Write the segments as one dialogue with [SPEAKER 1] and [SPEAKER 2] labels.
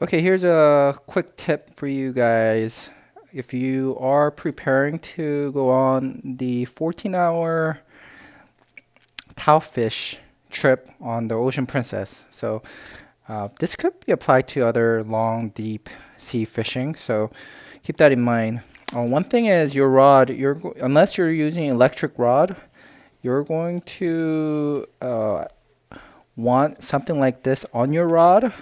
[SPEAKER 1] Okay, here's a quick tip for you guys. If you are preparing to go on the 14-hour Tilefish trip on the Ocean Princess, so this could be applied to other long, deep sea fishing. So keep that in mind. One thing is your rod. Unless you're using electric rod, you're going to want something like this on your rod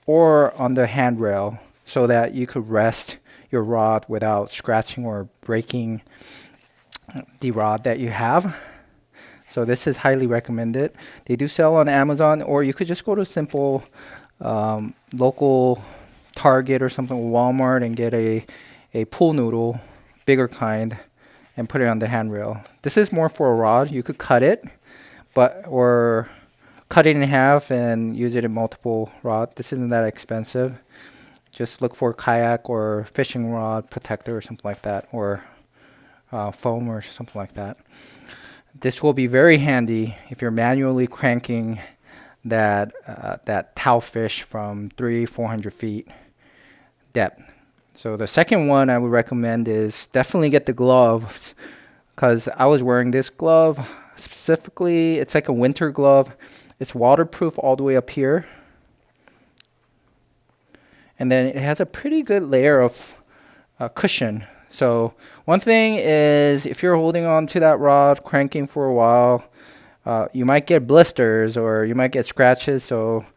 [SPEAKER 1] or on the handrail so that you could rest your rod without scratching or breaking the rod that you have. So this is highly recommended. They do sell on Amazon, or you could just go to simple local Target or something, Walmart, and get a pool noodle, bigger kind, and put it on the handrail. This is more for a rod. You could cut it, or cut it in half and use it in multiple rods. This isn't that expensive. Just look for kayak or fishing rod protector or something like that, or foam or something like that. This will be very handy if you're manually cranking that Tilefish from 400 feet depth. So the second one I would recommend is definitely get the gloves, because I was wearing this glove specifically. It's like a winter glove. It's waterproof all the way up here, and then it has a pretty good layer of cushion. So one thing is, if you're holding on to that rod, cranking for a while, you might get blisters or you might get scratches. So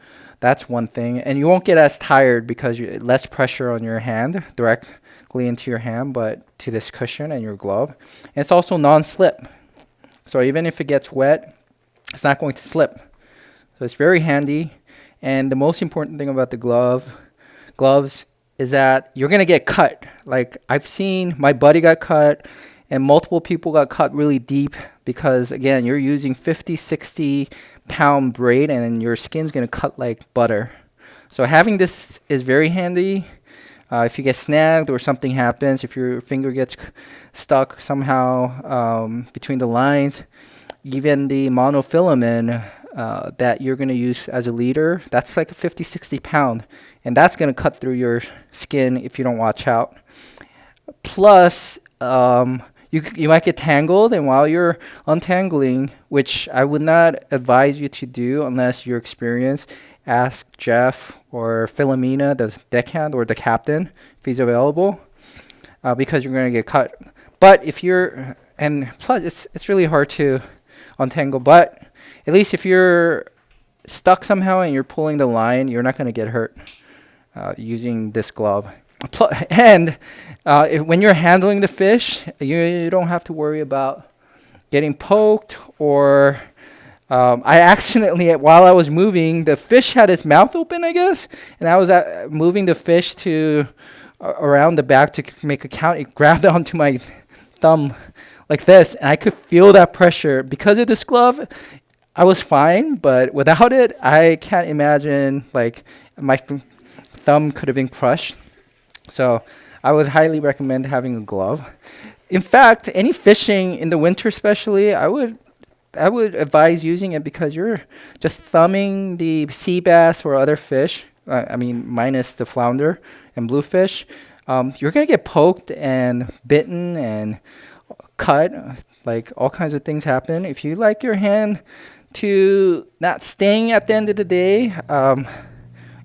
[SPEAKER 1] that's one thing. And you won't get as tired because less pressure on your hand, directly into your hand, but to this cushion and your glove. And it's also non-slip. So even if it gets wet, it's not going to slip. So it's very handy. And the most important thing about the gloves is that you're going to get cut. Like, I've seen my buddy got cut and multiple people got cut really deep because, again, you're using 50, 60 pound braid and your skin's going to cut like butter. So having this is very handy. If you get snagged or something happens, if your finger gets stuck somehow between the lines, even the monofilament that you're going to use as a leader, that's like a 50, 60 pound. And that's going to cut through your skin if you don't watch out. Plus, you might get tangled, and while you're untangling, which I would not advise you to do unless you're experienced, ask Jeff or Philomena, the deckhand, or the captain, if he's available, because you're going to get cut. But if you're, and plus it's really hard to untangle, but at least if you're stuck somehow and you're pulling the line, you're not going to get hurt using this glove. And when you're handling the fish, you don't have to worry about getting poked or I accidentally, while I was moving, the fish had its mouth open, I guess, and I was moving the fish to around the back to make a count. It grabbed onto my thumb like this, and I could feel that pressure. Because of this glove, I was fine, but without it, I can't imagine, like, my thumb could have been crushed. So I would highly recommend having a glove. In fact, any fishing in the winter especially, I would advise using it, because you're just thumbing the sea bass or other fish, I mean minus the flounder and bluefish. You're going to get poked and bitten and cut, like all kinds of things happen. If you like your hand to not sting at the end of the day,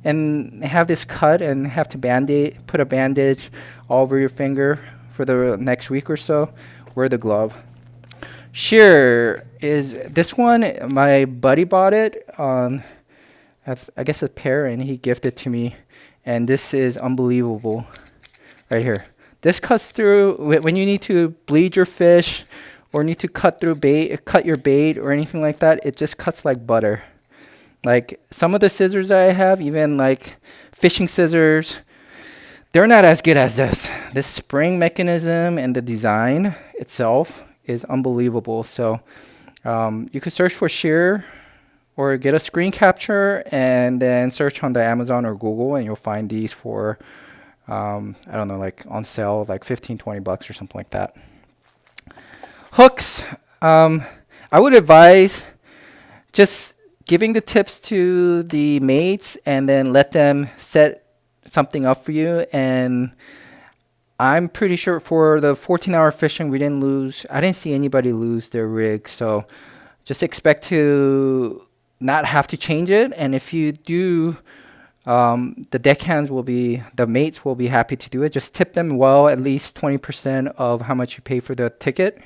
[SPEAKER 1] and have this cut and have to put a bandage all over your finger for the next week or so, wear the glove. Shear is this one. My buddy bought it on, I guess, a pair, and he gifted to me. And this is unbelievable, right here. This cuts through when you need to bleed your fish, or need to cut your bait or anything like that. It just cuts like butter. Like some of the scissors I have, even like fishing scissors, they're not as good as this. This spring mechanism and the design itself is unbelievable. So you could search for shear or get a screen capture and then search on the Amazon or Google, and you'll find these for, I don't know, like on sale, like 15, 20 bucks or something like that. Hooks, I would advise just giving the tips to the mates and then let them set something up for you. And I'm pretty sure for the 14-hour fishing, I didn't see anybody lose their rig. So just expect to not have to change it. And if you do, the mates will be happy to do it. Just tip them well, at least 20% of how much you pay for the ticket.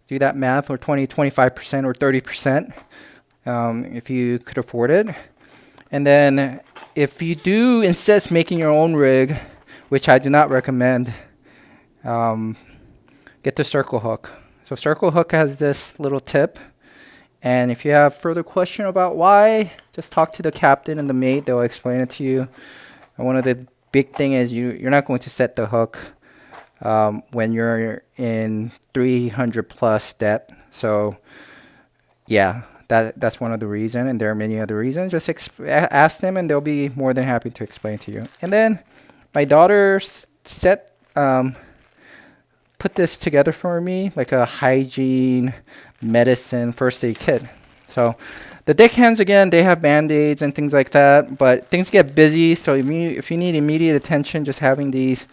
[SPEAKER 1] Do that math, or 20, 25% or 30%, if you could afford it. And then if you do insist making your own rig, which I do not recommend, get the circle hook. So circle hook has this little tip. And if you have further question about why, just talk to the captain and the mate. They'll explain it to you. And one of the big thing is you're not going to set the hook when you're in 300 plus depth. So yeah, that's one of the reasons, and there are many other reasons. Just ask them, and they'll be more than happy to explain to you. And then my daughter put this together for me, like a hygiene, medicine, first aid kit. So the deckhands, again, they have band-aids and things like that, but things get busy, so if you need immediate attention, just having these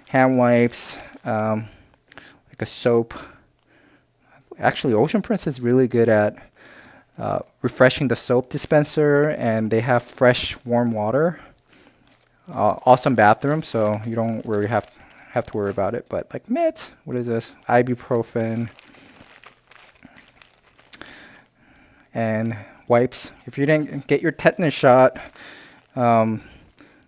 [SPEAKER 1] hand wipes, like a soap. Actually, Ocean Prince is really good at refreshing the soap dispenser, and they have fresh warm water. Awesome bathroom, so you don't really have to worry about it. But like mitts, what is this? Ibuprofen and wipes. If you didn't get your tetanus shot,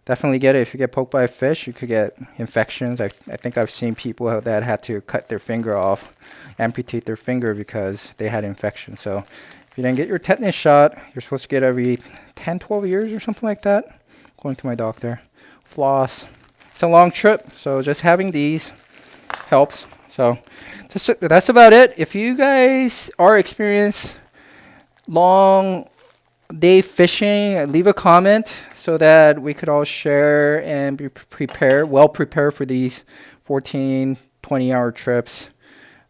[SPEAKER 1] definitely get it. If you get poked by a fish, you could get infections. I think I've seen people that had to cut their finger off, amputate their finger because they had infection. So if you didn't get your tetanus shot, you're supposed to get every 10, 12 years or something like that, according to my doctor. Floss. It's a long trip, so just having these helps. So that's about it. If you guys are experienced long day fishing, leave a comment so that we could all share and be well prepared for these 14, 20-hour trips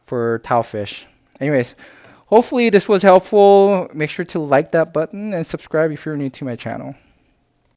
[SPEAKER 1] for tilefish. Anyways, hopefully this was helpful. Make sure to like that button and subscribe if you're new to my channel.